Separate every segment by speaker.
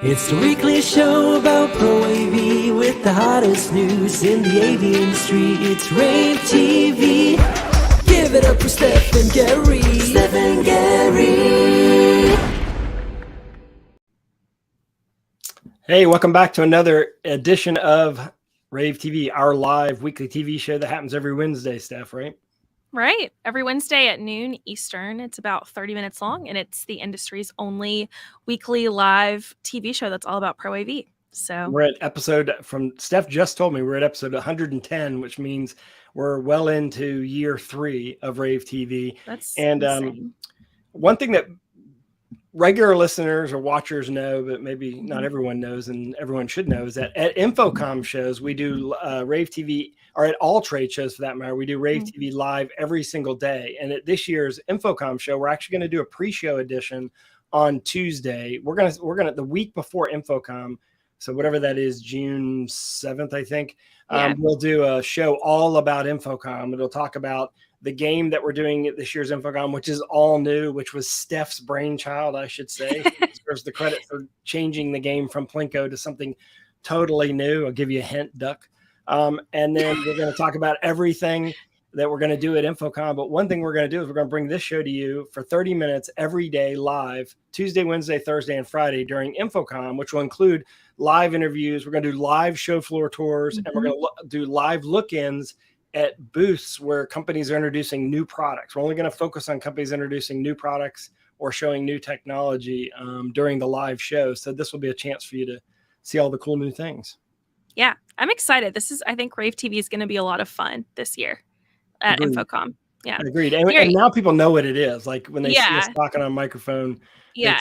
Speaker 1: It's the weekly show about rAVe with the hottest news in the AV industry. It's rAVe TV. Give it up for Steph and Gary. Steph and Gary.
Speaker 2: Hey, welcome back to another edition of rAVe TV, our live weekly TV show that happens every Wednesday, Steph, right?
Speaker 3: Right. Every Wednesday at noon Eastern. It's about 30 minutes long, and it's the industry's only weekly live TV show that's all about Pro AV. So
Speaker 2: we're at Steph just told me we're at episode 110, which means we're well into year 3 of rAVe TV.
Speaker 3: That's
Speaker 2: insane. One thing that regular listeners or watchers know, but maybe not everyone knows, and everyone should know, is that at Infocom shows, we do rAVe TV, or at all trade shows for that matter, we do rAVe TV live every single day. And at this year's Infocom show, we're actually going to do a pre-show edition on Tuesday. We're gonna the week before Infocom, so whatever that is, June 7th, I think. We'll do a show all about Infocom. It'll talk about the game that we're doing at this year's Infocom, which is all new, which was Steph's brainchild, I should say. Deserves the credit for changing the game from Plinko to something totally new. I'll give you a hint, Duck. And then we're going to talk about everything that we're going to do at Infocom. But one thing we're going to do is we're going to bring this show to you for 30 minutes every day live, Tuesday, Wednesday, Thursday, and Friday during Infocom, which will include live interviews. We're going to do live show floor tours, and we're going to do live look-ins at booths where companies are introducing new products. We're only going to focus on companies introducing new products or showing new technology during the live show. So this will be a chance for you to see all the cool new things.
Speaker 3: Yeah, I'm excited. I think rAVe TV is going to be a lot of fun this year at Infocom. Yeah,
Speaker 2: agreed. And now people know what it is. Like when they see us talking on a microphone, they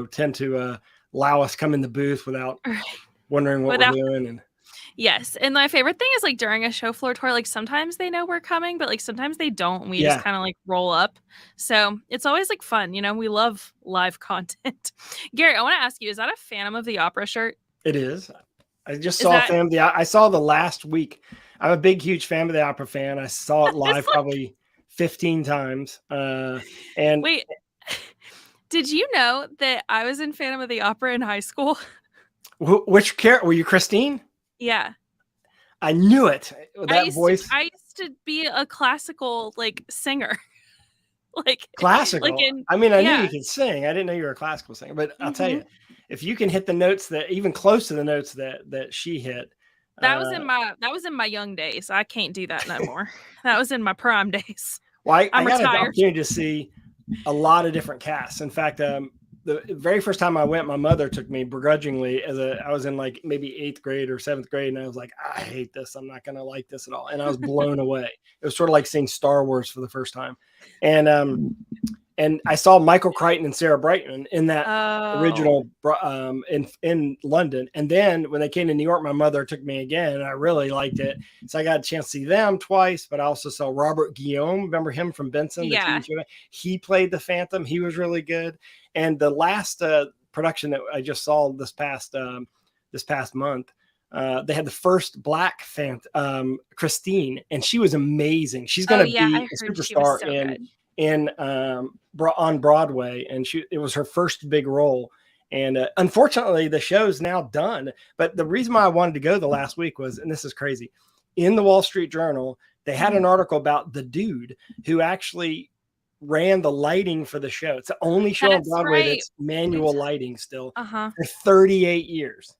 Speaker 2: tend to allow us come in the booth without wondering what we're doing. And
Speaker 3: yes. And my favorite thing is like during a show floor tour, like sometimes they know we're coming, but like sometimes they don't. And we just kind of like roll up. So it's always like fun. You know, we love live content. Gary, I want to ask you, is that a Phantom of the Opera shirt?
Speaker 2: It is. I just saw Phantom of the Opera. I saw the last week. I'm a big, huge Phantom of the Opera fan. I saw it live probably 15 times. And
Speaker 3: wait, did you know that I was in Phantom of the Opera in high school?
Speaker 2: Which character? Were you Christine?
Speaker 3: Yeah.
Speaker 2: I knew it. That voice.
Speaker 3: I used to be a classical singer.
Speaker 2: Classical. I mean, I knew you could sing. I didn't know you were a classical singer, but I'll tell you, if you can hit the notes that even close to the notes that she hit.
Speaker 3: That was in my young days. I can't do that no more. That was in my prime days.
Speaker 2: Well, I got an opportunity to see a lot of different casts. In fact, the very first time I went, my mother took me begrudgingly I was in like maybe 8th grade or 7th grade. And I was like, I hate this. I'm not going to like this at all. And I was blown away. It was sort of like seeing Star Wars for the first time. And I saw Michael Crichton and Sarah Brightman in that original in London. And then when they came to New York, my mother took me again, and I really liked it. So I got a chance to see them twice, but I also saw Robert Guillaume. Remember him from Benson?
Speaker 3: Yeah.
Speaker 2: He played the Phantom. He was really good. And the last production that I just saw this past month, they had the first black Phantom, Christine, and she was amazing. She's going to be a superstar on Broadway, and it was her first big role. And unfortunately, the show's now done. But the reason why I wanted to go the last week was, and this is crazy, in the Wall Street Journal, they had an article about the dude who actually ran the lighting for the show. It's the only show on Broadway that's manual lighting still for 38 years.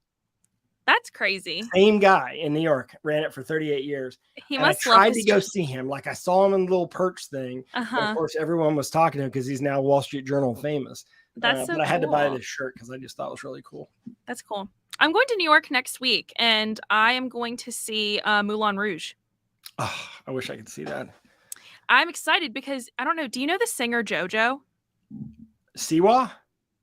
Speaker 3: That's crazy.
Speaker 2: Same guy in New York ran it for 38 years.
Speaker 3: He must
Speaker 2: I tried to go see him. Like I saw him in the little perch thing. Of course, everyone was talking to him because he's now Wall Street Journal famous.
Speaker 3: That's so
Speaker 2: but I had to buy this shirt because I just thought it was really cool.
Speaker 3: That's cool. I'm going to New York next week, and I am going to see Moulin Rouge.
Speaker 2: Oh, I wish I could see that.
Speaker 3: I'm excited because I don't know. Do you know the singer JoJo?
Speaker 2: Siwa?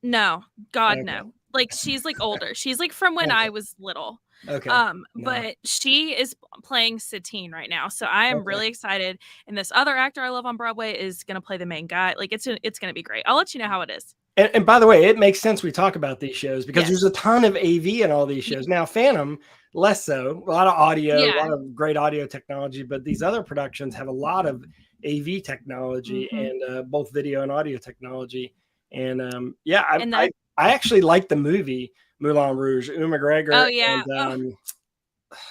Speaker 3: No, God, no. Like she's like older. She's like from when I was little.
Speaker 2: Okay.
Speaker 3: But she is playing Satine right now. So I am really excited. And this other actor I love on Broadway is going to play the main guy. Like it's going to be great. I'll let you know how it is.
Speaker 2: And by the way, it makes sense we talk about these shows because there's a ton of AV in all these shows. Now, Phantom, less so. A lot of audio, a lot of great audio technology. But these other productions have a lot of AV technology and both video and audio technology. And I actually like the movie Moulin Rouge. Uma McGregor
Speaker 3: Oh yeah.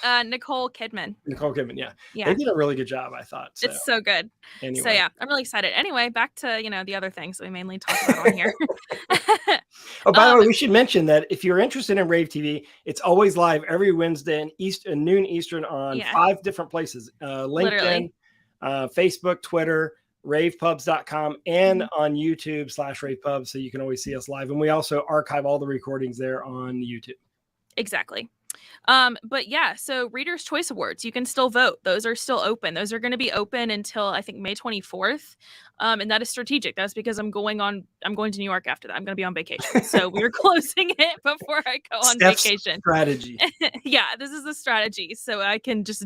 Speaker 2: and
Speaker 3: Nicole Kidman.
Speaker 2: Nicole Kidman.
Speaker 3: Yeah.
Speaker 2: They did a really good job, I thought. So.
Speaker 3: It's so good.
Speaker 2: Anyway.
Speaker 3: So yeah, I'm really excited. Anyway, back to the other things we mainly talk about on here.
Speaker 2: Oh, by the way, we should mention that if you're interested in rAVe TV, it's always live every Wednesday and noon Eastern on 5 different places: LinkedIn, Facebook, Twitter, ravepubs.com, and on YouTube /ravepubs. So you can always see us live, and we also archive all the recordings there on YouTube.
Speaker 3: Exactly. But yeah, so Reader's Choice Awards, you can still vote. Those are still open. Those are going to be open until I think May 24th. And that is strategic. That's because I'm going to New York after that. I'm going to be on vacation. So we're closing it before I go on vacation.
Speaker 2: Strategy.
Speaker 3: Yeah, this is the strategy. So I can just,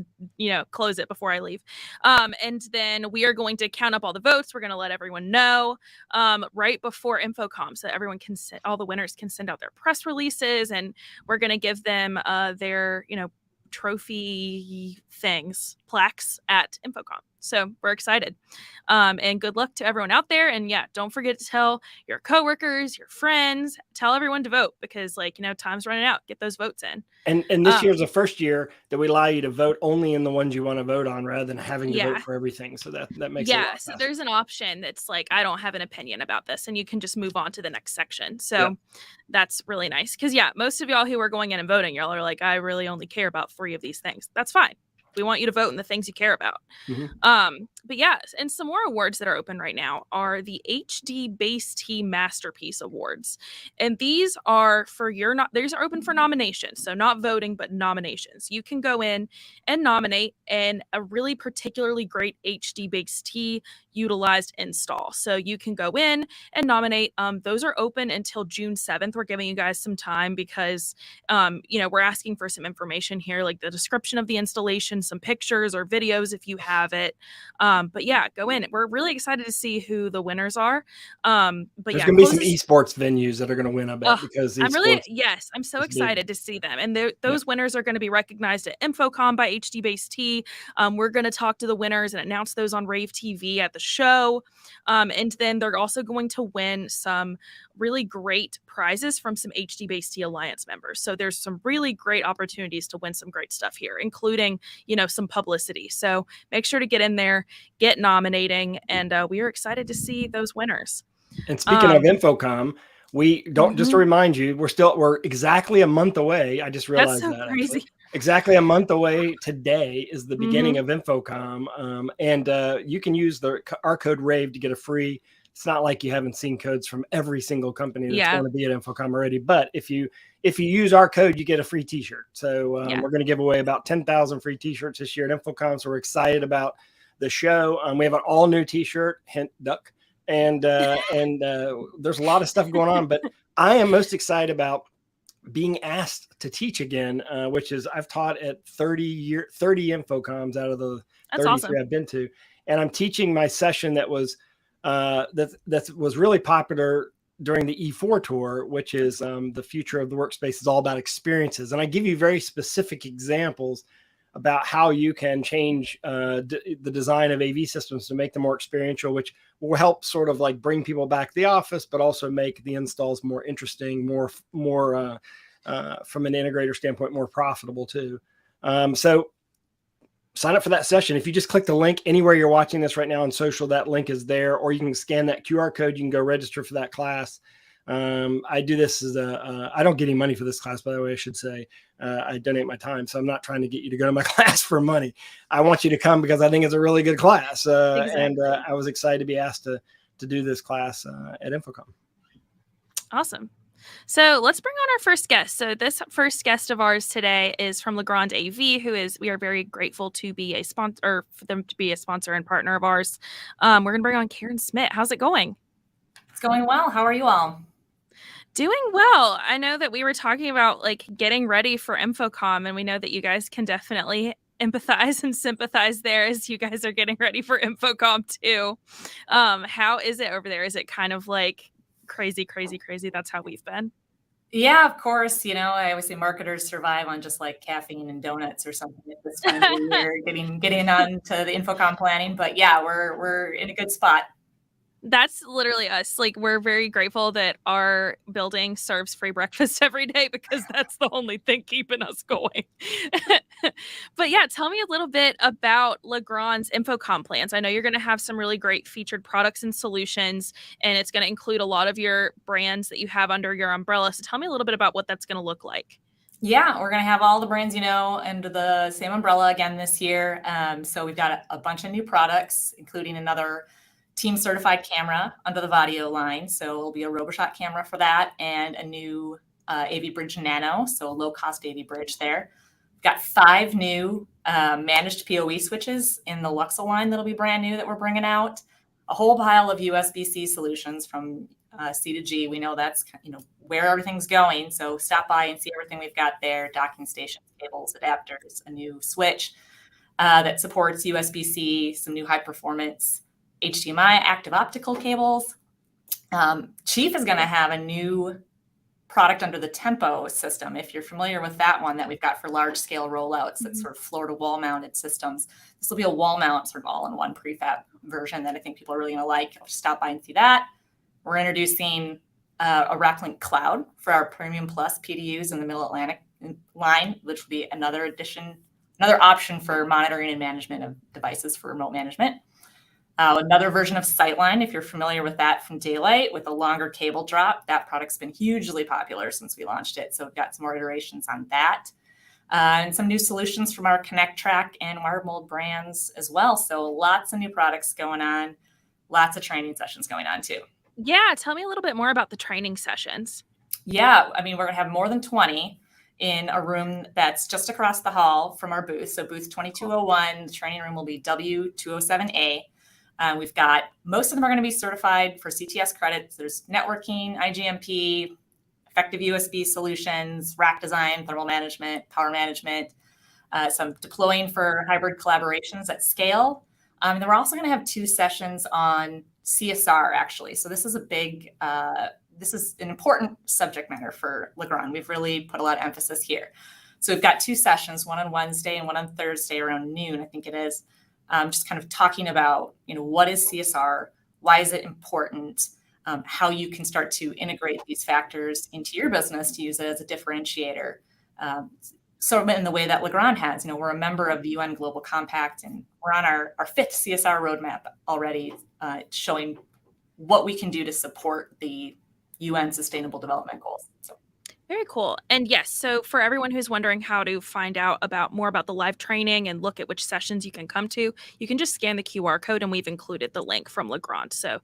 Speaker 3: close it before I leave. And then we are going to count up all the votes. We're going to let everyone know right before InfoComm so that everyone can all the winners can send out their press releases, and we're going to give them their, trophy plaques at InfoComm. So we're excited. And good luck to everyone out there. And yeah, don't forget to tell your coworkers, your friends, tell everyone to vote, because time's running out. Get those votes in.
Speaker 2: And this year is the first year that we allow you to vote only in the ones you want to vote on, rather than having to vote for everything. So that makes it a lot faster.
Speaker 3: So there's an option that's like, I don't have an opinion about this, and you can just move on to the next section. So that's really nice. Because most of y'all who are going in and voting, y'all are like, I really only care about 3 of these things. That's fine. We want you to vote in the things you care about. But and some more awards that are open right now are the HD Base T Masterpiece Awards. And these are these are open for nominations. So not voting, but nominations. You can go in and nominate a really particularly great HD Base T utilized install. So you can go in and nominate. Those are open until June 7th. We're giving you guys some time because, we're asking for some information here, like the description of the installation, some pictures or videos if you have it. But yeah, go in. We're really excited to see who the winners are. But
Speaker 2: there's going to be some esports venues that are going to win, I bet, because
Speaker 3: I'm so excited to see them. And those winners are going to be recognized at InfoComm by HD Base T. We're going to talk to the winners and announce those on rAVe TV at the show. And then they're also going to win some really great prizes from some HD Base T Alliance members. So there's some really great opportunities to win some great stuff here, including, some publicity. So make sure to get in there, get nominating, and we are excited to see those winners.
Speaker 2: And speaking of InfoComm, we don't, just to remind you, we're exactly a month away. I just realized
Speaker 3: that's so crazy.
Speaker 2: Actually. Exactly a month away today is the beginning of InfoComm. And you can use our code rAVe to get a free. It's not like you haven't seen codes from every single company that's going to be at InfoComm already. But if you use our code, you get a free t-shirt. So we're going to give away about 10,000 free t-shirts this year at InfoComm. So we're excited about the show. We have an all new t-shirt, hint duck. And there's a lot of stuff going on, but I am most excited about being asked to teach again, which is I've taught at 30 InfoComms out of the 33 I've been to. And I'm teaching my session that was really popular during the E4 tour, which is the future of the workspace is all about experiences. And I give you very specific examples about how you can change the design of AV systems to make them more experiential, which will help sort of like bring people back to the office, but also make the installs more interesting, more from an integrator standpoint, more profitable too. So sign up for that session. If you just click the link anywhere you're watching this right now on social, that link is there, or you can scan that QR code. You can go register for that class. I do this as I don't get any money for this class, by the way, I should say. I donate my time. So I'm not trying to get you to go to my class for money. I want you to come because I think it's a really good class. And I was excited to be asked to do this class at InfoComm.
Speaker 3: Awesome. So let's bring on our first guest. So this first guest of ours today is from Legrand AV, we are very grateful to be a sponsor, or for them to be a sponsor and partner of ours. We're going to bring on Karen Smith. How's it going?
Speaker 4: It's going well. How are you all?
Speaker 3: Doing well. I know that we were talking about like getting ready for InfoComm, and we know that you guys can definitely empathize and sympathize there as you guys are getting ready for InfoComm too. How is it over there? Is it kind of like crazy? That's how we've been.
Speaker 4: Yeah, of course. I always say marketers survive on just like caffeine and donuts or something at this time of the year, getting on to the InfoComm planning. But yeah, we're in a good spot.
Speaker 3: That's literally us. Like, we're very grateful that our building serves free breakfast every day because that's the only thing keeping us going. But yeah, tell me a little bit about Legrand's InfoComm plans. I know you're going to have some really great featured products and solutions, and it's going to include a lot of your brands that you have under your umbrella. So tell me a little bit about what that's going to look like.
Speaker 4: Yeah, we're going to have all the brands, under the same umbrella again this year. So we've got a bunch of new products, including another team certified camera under the Vadio line. So it'll be a RoboShot camera for that, and a new AV Bridge Nano, so a low cost AV Bridge there. We've got 5 new managed PoE switches in the Luxel line that'll be brand new that we're bringing out. A whole pile of USB-C solutions from C to G. We know that's where everything's going. So stop by and see everything we've got there: docking stations, cables, adapters, a new switch that supports USB-C, some new high performance HDMI active optical cables. Chief is going to have a new product under the Tempo system. If you're familiar with that one that we've got for large scale rollouts, that's sort of floor to wall mounted systems. This will be a wall mount sort of all in one prefab version that I think people are really going to like. I'll just stop by and see that. We're introducing a RackLink Cloud for our Premium Plus PDUs in the Middle Atlantic line, which will be another option for monitoring and management of devices for remote management. Another version of Sightline, if you're familiar with that from Daylight, with a longer cable drop. That product's been hugely popular since we launched it. So we've got some more iterations on that. And some new solutions from our Connect Track and Wired Mold brands as well. So lots of new products going on, lots of training sessions going on too.
Speaker 3: Yeah, tell me a little bit more about the training sessions.
Speaker 4: Yeah, I mean, we're going to have more than 20 in a room that's just across the hall from our booth. So booth 2201, the training room will be W207A. We've got, most of them are going to be certified for CTS credits. There's networking, IGMP, effective USB solutions, rack design, thermal management, power management, some deploying for hybrid collaborations at scale. And then we're also going to have 2 sessions on CSR, actually. So this is this is an important subject matter for Legrand. We've really put a lot of emphasis here. So we've got 2 sessions, one on Wednesday and one on Thursday around noon, I think it is. Just kind of talking about, what is CSR? Why is it important? How you can start to integrate these factors into your business to use it as a differentiator. Sort of in the way that Legrand has. We're a member of the UN Global Compact, and we're on our 5th CSR roadmap already, showing what we can do to support the UN Sustainable Development Goals. So.
Speaker 3: Very cool. And yes, so for everyone who's wondering how to find out more about the live training and look at which sessions you can come to, you can just scan the QR code, and we've included the link from Legrand. So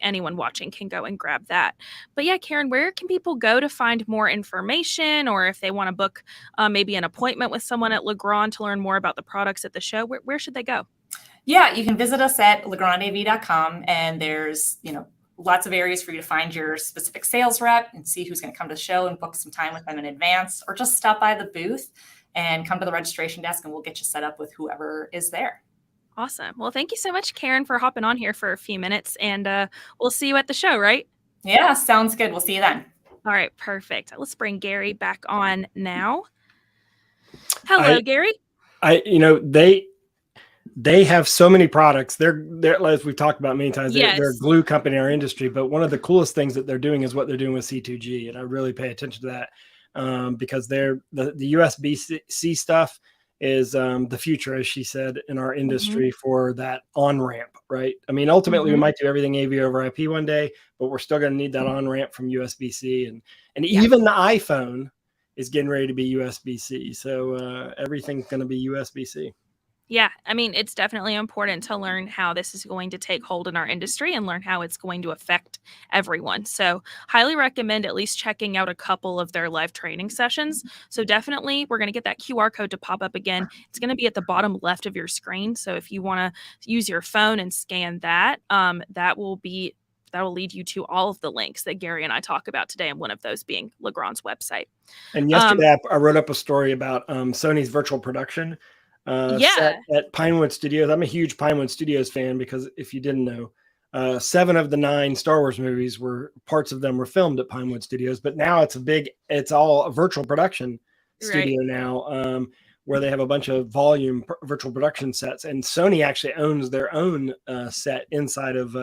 Speaker 3: anyone watching can go and grab that. But yeah, Karen, where can people go to find more information, or if they want to book maybe an appointment with someone at Legrand to learn more about the products at the show, where should they go?
Speaker 4: Yeah, you can visit us at legrandav.com, and there's, lots of areas for you to find your specific sales rep and see who's going to come to the show and book some time with them in advance, or just stop by the booth and come to the registration desk and we'll get you set up with whoever is there.
Speaker 3: Awesome. Well, thank you so much, Karen, for hopping on here for a few minutes, and we'll see you at the show, right?
Speaker 4: Yeah, sounds good. We'll see you then.
Speaker 3: All right, perfect. Let's bring Gary back on now. Hello, Gary.
Speaker 2: They have so many products. They're as we've talked about many times,
Speaker 3: yes.
Speaker 2: They're a glue company in our industry. But one of the coolest things that they're doing is what they're doing with C2G. And I really pay attention to that because the USB-C stuff is the future, as she said, in our industry for that on-ramp, right? I mean, ultimately, we might do everything AV over IP one day, but we're still going to need that on-ramp from USB-C. And even the iPhone is getting ready to be USB-C. So everything's going to be USB-C.
Speaker 3: Yeah, I mean, it's definitely important to learn how this is going to take hold in our industry and learn how it's going to affect everyone. So highly recommend at least checking out a couple of their live training sessions. So definitely, we're going to get that QR code to pop up again. It's going to be at the bottom left of your screen. So if you want to use your phone and scan that, that will lead you to all of the links that Gary and I talk about today, and one of those being Legrand's website. And
Speaker 2: yesterday, I wrote up a story about Sony's virtual production set at Pinewood Studios. I'm a huge Pinewood Studios fan because if you didn't know, 7 of the 9 Star Wars movies parts of them were filmed at Pinewood Studios, but now it's all a virtual production studio now, where they have a bunch of volume virtual production sets, and Sony actually owns their own set inside of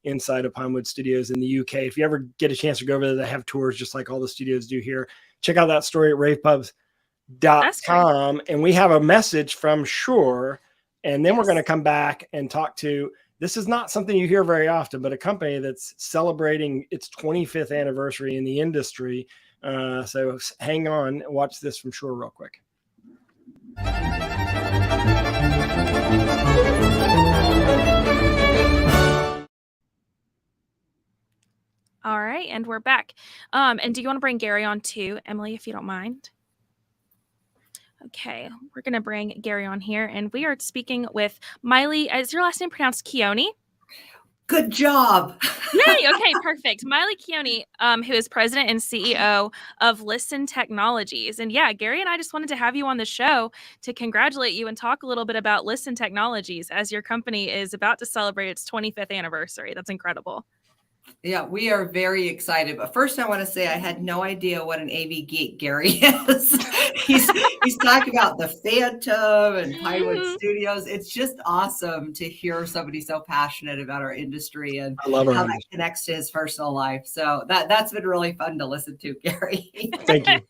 Speaker 2: inside of Pinewood Studios in the UK. If you ever get a chance to go over there, they have tours just like all the studios do here. Check out that story at ravepubs.com. And we have a message from Shure, and then we're going to come back and talk to, this is not something you hear very often, but a company that's celebrating its 25th anniversary in the industry. So hang on, watch this from Shure real quick.
Speaker 3: All right, and we're back. And do you want to bring Gary on too, Emily, if you don't mind? Okay, we're going to bring Gary on here, and we are speaking with Miley. Is your last name pronounced Keone?
Speaker 5: Good job.
Speaker 3: Yay, okay, perfect. Miley Keone, who is president and CEO of Listen Technologies. And yeah, Gary and I just wanted to have you on the show to congratulate you and talk a little bit about Listen Technologies as your company is about to celebrate its 25th anniversary. That's incredible.
Speaker 5: Yeah, we are very excited. But first, I want to say I had no idea what an AV geek Gary is. he's talking about the Phantom and Pinewood Studios. It's just awesome to hear somebody so passionate about our industry and how that connects to his personal life. So that's been really fun to listen to, Gary.
Speaker 2: Thank you.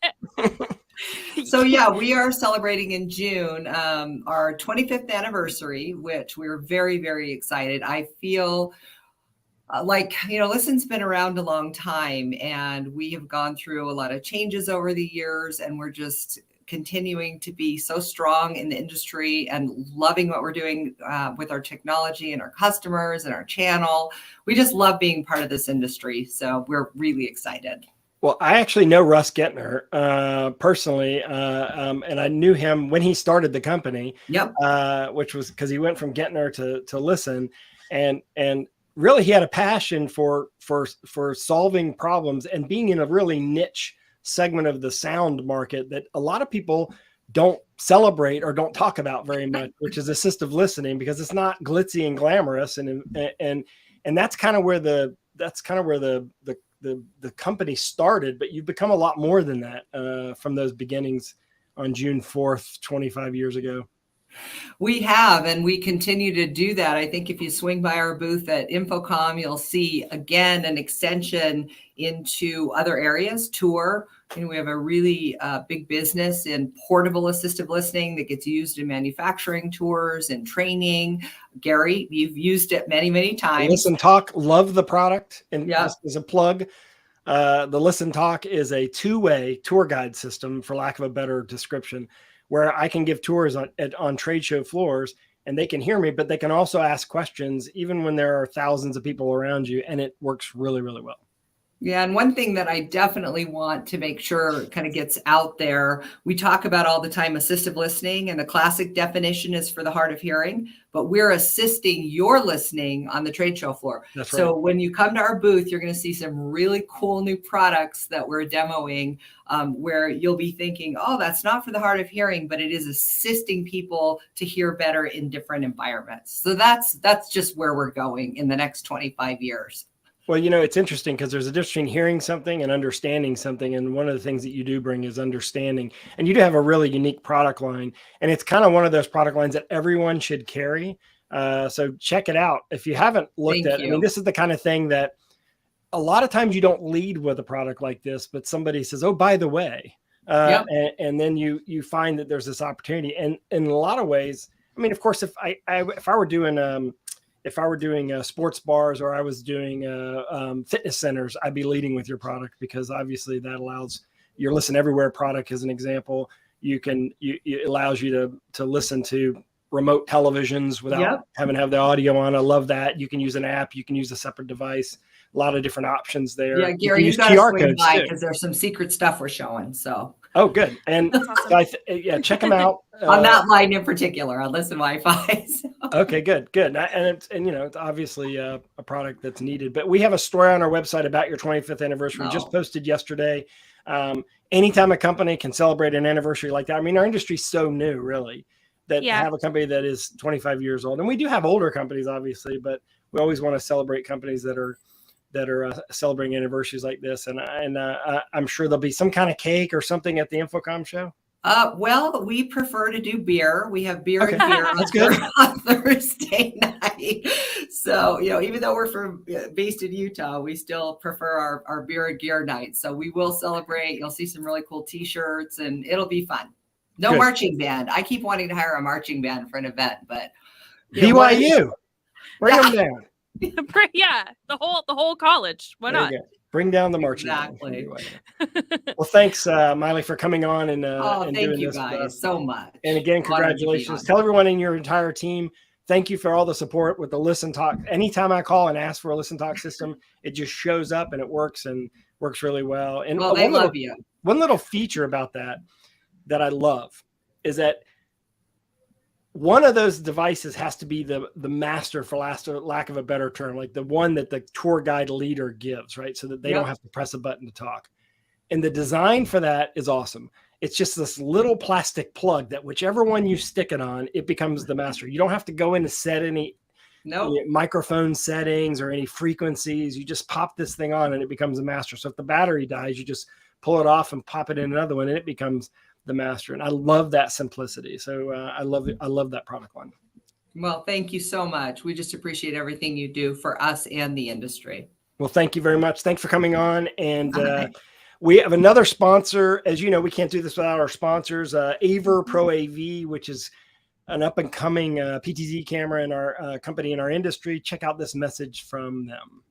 Speaker 5: So yeah, we are celebrating in June our 25th anniversary, which we're very, very excited. I feel Listen's been around a long time, and we have gone through a lot of changes over the years, and we're just continuing to be so strong in the industry and loving what we're doing with our technology and our customers and our channel. We just love being part of this industry. So we're really excited.
Speaker 2: Well, I actually know Russ Gettner personally, and I knew him when he started the company.
Speaker 5: Yep.
Speaker 2: Which was because he went from Gettner to Listen, and really he had a passion for solving problems and being in a really niche segment of the sound market that a lot of people don't celebrate or don't talk about very much, which is assistive listening, because it's not glitzy and glamorous, and that's kind of where the company started. But you've become a lot more than that from those beginnings on June 4th, 25 years ago.
Speaker 5: We have, and we continue to do that. I think if you swing by our booth at InfoComm, you'll see again an extension into other areas, tour. We have a really big business in portable assistive listening that gets used in manufacturing tours and training. Gary, you've used it many, many times.
Speaker 2: Listen Talk, love the product. And just as a plug, the Listen Talk is a two-way tour guide system, for lack of a better description, where I can give tours on trade show floors, and they can hear me, but they can also ask questions even when there are thousands of people around you, and it works really, really well.
Speaker 5: Yeah, and one thing that I definitely want to make sure kind of gets out there, we talk about all the time assistive listening, and the classic definition is for the hard of hearing, but we're assisting your listening on the trade show floor.
Speaker 2: That's right.
Speaker 5: So when you come to our booth, you're going to see some really cool new products that we're demoing where you'll be thinking, oh, that's not for the hard of hearing, but it is assisting people to hear better in different environments. So that's just where we're going in the next 25 years.
Speaker 2: Well, it's interesting because there's a difference between hearing something and understanding something. And one of the things that you do bring is understanding. And you do have a really unique product line. And it's kind of one of those product lines that everyone should carry. So check it out. If you haven't looked at it, I mean, this is the kind of thing that a lot of times you don't lead with a product like this, but somebody says, oh, by the way, and then you find that there's this opportunity. And in a lot of ways, I mean, of course, if I were doing sports bars, or I was doing fitness centers, I'd be leading with your product, because obviously that allows your Listen Everywhere product as an example. It allows you to listen to remote televisions without having to have the audio on. I love that. You can use an app. You can use a separate device. A lot of different options there.
Speaker 5: Yeah, Gary, you got to swing by because there's some secret stuff we're showing. So.
Speaker 2: Oh, good. And awesome. Check them out.
Speaker 5: On that line in particular, on Listen Wi-Fi. So.
Speaker 2: Okay, good. And it's obviously a product that's needed. But we have a story on our website about your 25th anniversary. Just posted yesterday. Anytime a company can celebrate an anniversary like that, I mean, our industry's so new, really, that to have a company that is 25 years old. And we do have older companies, obviously, but we always want to celebrate companies that are celebrating anniversaries like this. And I'm sure there'll be some kind of cake or something at the InfoComm show.
Speaker 5: Well, we prefer to do beer. We have beer
Speaker 2: Okay.
Speaker 5: and beer
Speaker 2: That's good.
Speaker 5: on Thursday night. So, even though we're based in Utah, we still prefer our beer and gear night. So we will celebrate. You'll see some really cool t-shirts and it'll be fun. No
Speaker 2: Good.
Speaker 5: marching band. I keep wanting to hire a marching band for an event, but
Speaker 2: BYU, bring them down.
Speaker 3: Yeah, the whole college. Why not?
Speaker 2: Bring down the marching
Speaker 5: Exactly.
Speaker 2: band. Well, thanks, Miley, for coming on and
Speaker 5: thank
Speaker 2: doing
Speaker 5: you
Speaker 2: this
Speaker 5: guys so much.
Speaker 2: And again,
Speaker 5: Honored to be
Speaker 2: congratulations.
Speaker 5: on.
Speaker 2: Tell everyone in your entire team, thank you for all the support with the Listen Talk. Anytime I call and ask for a Listen Talk system, it just shows up and it works really well. And
Speaker 5: they love you.
Speaker 2: One little feature about that I love is that one of those devices has to be the master, for lack of a better term, like the one that the tour guide leader gives, right? So that they don't have to press a button to talk. And the design for that is awesome. It's just this little plastic plug that whichever one you stick it on, it becomes the master. You don't have to go in to set any microphone settings or any frequencies. You just pop this thing on and it becomes the master. So if the battery dies, you just pull it off and pop it in another one and it becomes the master. And I love that simplicity. So I love it. I love that product line.
Speaker 5: Well, thank you so much. We just appreciate everything you do for us and the industry.
Speaker 2: Well, thank you very much. Thanks for coming on. And we have another sponsor. As you know, we can't do this without our sponsors, rAVe Pro AV, which is an up and coming PTZ camera in our company, in our industry. Check out this message from them.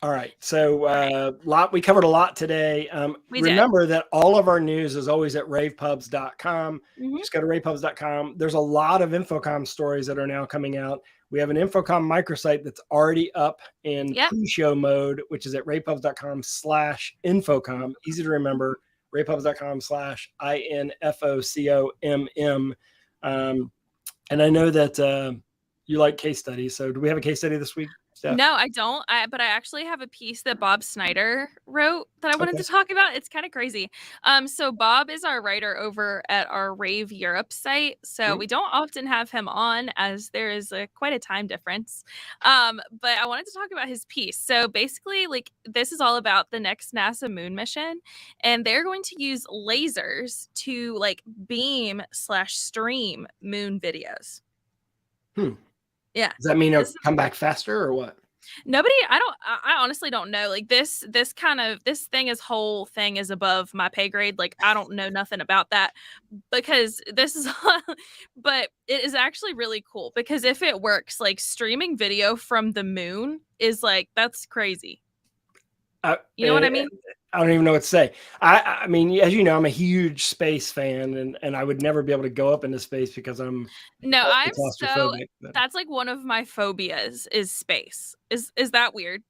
Speaker 2: All right. So we covered a lot today. Remember that all of our news is always at ravepubs.com. Just go to ravepubs.com. There's a lot of Infocom stories that are now coming out. We have an Infocom microsite that's already up in pre-show mode, which is at ravepubs.com/Infocom. Easy to remember, ravepubs.com/INFOCOMM. And I know that you like case studies. So do we have a case study this week?
Speaker 3: No, I don't. But I actually have a piece that Bob Snyder wrote that I wanted to talk about. It's kind of crazy. So Bob is our writer over at our rAVe Europe site. So we don't often have him on as there is quite a time difference. But I wanted to talk about his piece. So basically, like, this is all about the next NASA moon mission, and they're going to use lasers to like beam/stream moon videos. Yeah.
Speaker 2: Does that mean it'll come back faster or what?
Speaker 3: I honestly don't know. Like this whole thing is above my pay grade. Like I don't know nothing about that because but it is actually really cool because if it works, like streaming video from the moon is like, that's crazy. You know what I mean?
Speaker 2: I don't even know what to say. I mean, as you know, I'm a huge space fan, and I would never be able to go up into space because I'm claustrophobic.
Speaker 3: That's like one of my phobias is space. Is that weird?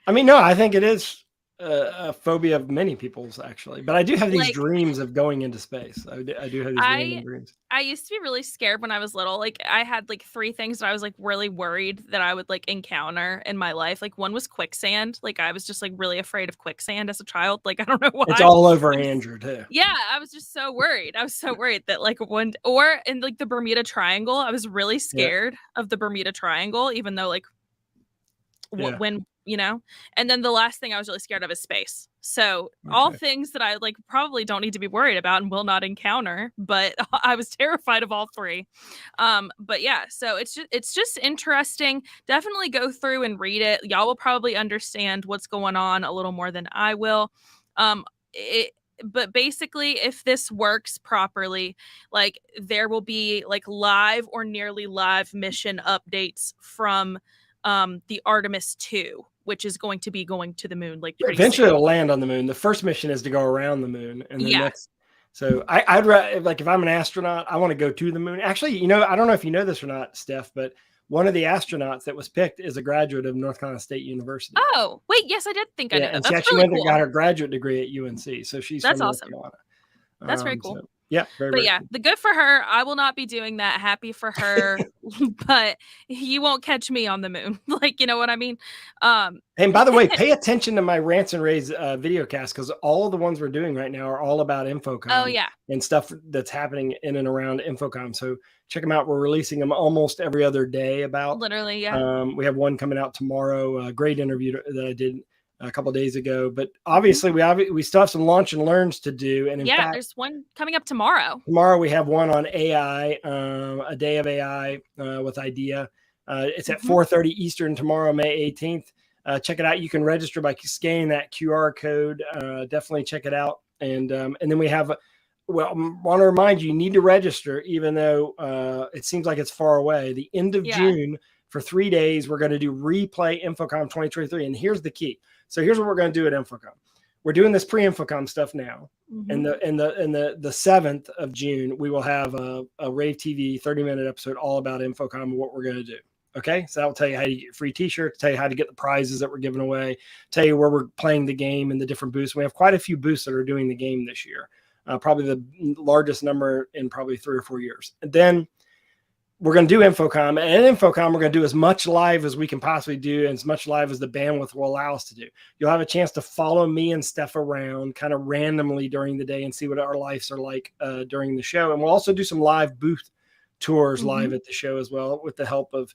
Speaker 2: I mean, no, I think it is a phobia of many people's actually, but I do have these dreams of going into space. I do have these dreams.
Speaker 3: I used to be really scared when I was little. Like I had like 3 things that I was like really worried that I would like encounter in my life. Like one was quicksand. Like I was just like really afraid of quicksand as a child. Like I don't know why.
Speaker 2: It's all over Andrew too.
Speaker 3: Yeah, I was just so worried. I was so worried that like or in like the Bermuda Triangle, I was really scared of the Bermuda Triangle, even though like when you know. And then the last thing I was really scared of is space. So all things that I like probably don't need to be worried about and will not encounter, but I was terrified of all 3. But yeah, so it's just interesting. Definitely go through and read it. Y'all will probably understand what's going on a little more than I will. But basically, if this works properly, like there will be like live or nearly live mission updates from the Artemis 2, which is going to be going to the moon. Like
Speaker 2: eventually it'll land on the moon. The first mission is to go around the moon, and So I'd like if I'm an astronaut, I want to go to the moon. Actually, I don't know if you know this or not, Steph, but one of the astronauts that was picked is a graduate of North Carolina State University.
Speaker 3: Oh, wait, yes, I did think I knew that.
Speaker 2: And
Speaker 3: That's
Speaker 2: she actually
Speaker 3: really
Speaker 2: went
Speaker 3: cool.
Speaker 2: and got her graduate degree at UNC. So she's
Speaker 3: That's
Speaker 2: from
Speaker 3: awesome.
Speaker 2: North Carolina.
Speaker 3: That's very cool.
Speaker 2: So, yeah, very
Speaker 3: yeah,
Speaker 2: cool.
Speaker 3: the good for her. I will not be doing that. Happy for her, but you won't catch me on the moon. Like, you know what I mean?
Speaker 2: And by the way, pay attention to my Rants and Raves video cast, because all of the ones we're doing right now are all about Infocom.
Speaker 3: Oh, yeah.
Speaker 2: And stuff that's happening in and around Infocom. So check them out. We're releasing them almost every other day about.
Speaker 3: Literally, yeah.
Speaker 2: We have one coming out tomorrow, a great interview that I did a couple of days ago, but obviously we still have some launch and learns to do. And in fact,
Speaker 3: there's one coming up tomorrow.
Speaker 2: Tomorrow we have one on AI, a day of AI with IDEA. It's at 4:30 Eastern tomorrow, May 18th. Check it out. You can register by scanning that QR code. Definitely check it out. And then we have, I want to remind you, you need to register, even though it seems like it's far away. The end of June, for 3 days, we're going to do Replay Infocom 2023. And here's the key. So here's what we're going to do at Infocom. We're doing this pre-Infocom stuff now. And the 7th of June, we will have a rAVe TV 30-minute episode all about Infocom and what we're going to do. Okay, so that will tell you how to get free t-shirts, tell you how to get the prizes that we're giving away, tell you where we're playing the game and the different booths. We have quite a few booths that are doing the game this year, probably the largest number in probably 3 or 4 years. And then we're going to do Infocom. And at Infocom, we're going to do as much live as we can possibly do, and as much live as the bandwidth will allow us to do. You'll have a chance to follow me and Steph around kind of randomly during the day and see what our lives are like during the show. And we'll also do some live booth tours live at the show as well, with the help of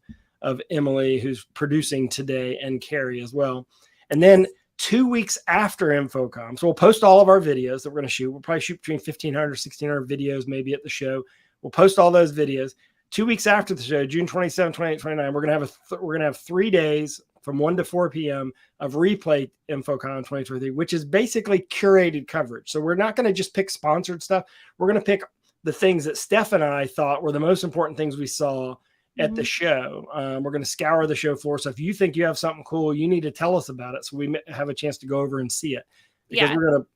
Speaker 2: Emily, who's producing today, and Carrie as well. And then 2 weeks after Infocom, so we'll post all of our videos that we're going to shoot. We'll probably shoot between 1,500, 1,600 videos maybe at the show. We'll post all those videos. 2 weeks after the show, June 27, 28, 29, we're going to have 3 days from 1 to 4 p.m. of Replay Infocom 2023, which is basically curated coverage. So we're not going to just pick sponsored stuff. We're going to pick the things that Steph and I thought were the most important things we saw at the show. We're going to scour the show floor. So if you think you have something cool, you need to tell us about it, so we have a chance to go over and see it, because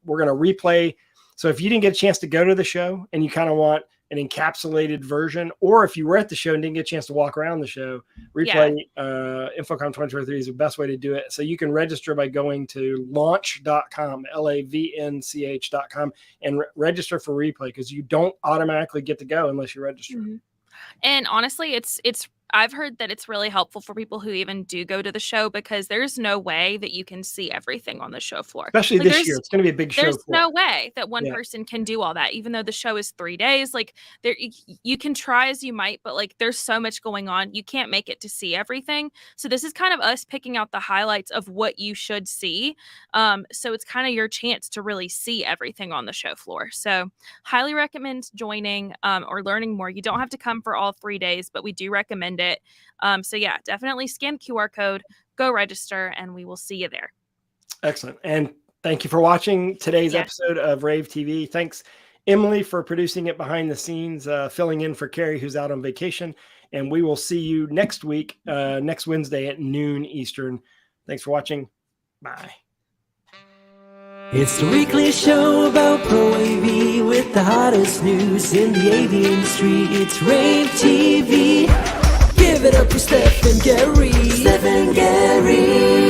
Speaker 2: we're going to replay. So if you didn't get a chance to go to the show and you kind of want an encapsulated version, or if you were at the show and didn't get a chance to walk around the show, Replay Infocom 2023 is the best way to do it. So you can register by going to launch.com, LAVNCH.com, and register for Replay, because you don't automatically get to go unless you register.
Speaker 3: And honestly, it's I've heard that it's really helpful for people who even do go to the show, because there's no way that you can see everything on the show floor.
Speaker 2: Especially like this year. It's going to be a big show.
Speaker 3: There's no way that one person can do all that, even though the show is 3 days. Like, there, you can try as you might, but like, there's so much going on. You can't make it to see everything. So this is kind of us picking out the highlights of what you should see. So it's kind of your chance to really see everything on the show floor. So highly recommend joining or learning more. You don't have to come for all 3 days, but we do recommend it. So yeah, definitely scan the QR code, go register, and we will see you there.
Speaker 2: Excellent. And thank you for watching today's episode of rAVe TV. Thanks, Emily, for producing it behind the scenes, filling in for Carrie, who's out on vacation. And we will see you next week, next Wednesday at noon Eastern. Thanks for watching. Bye.
Speaker 1: It's the weekly show about Pro AV with the hottest news in the AV industry. It's rAVe TV. Give it up for Steph and Gary. Steph and Gary.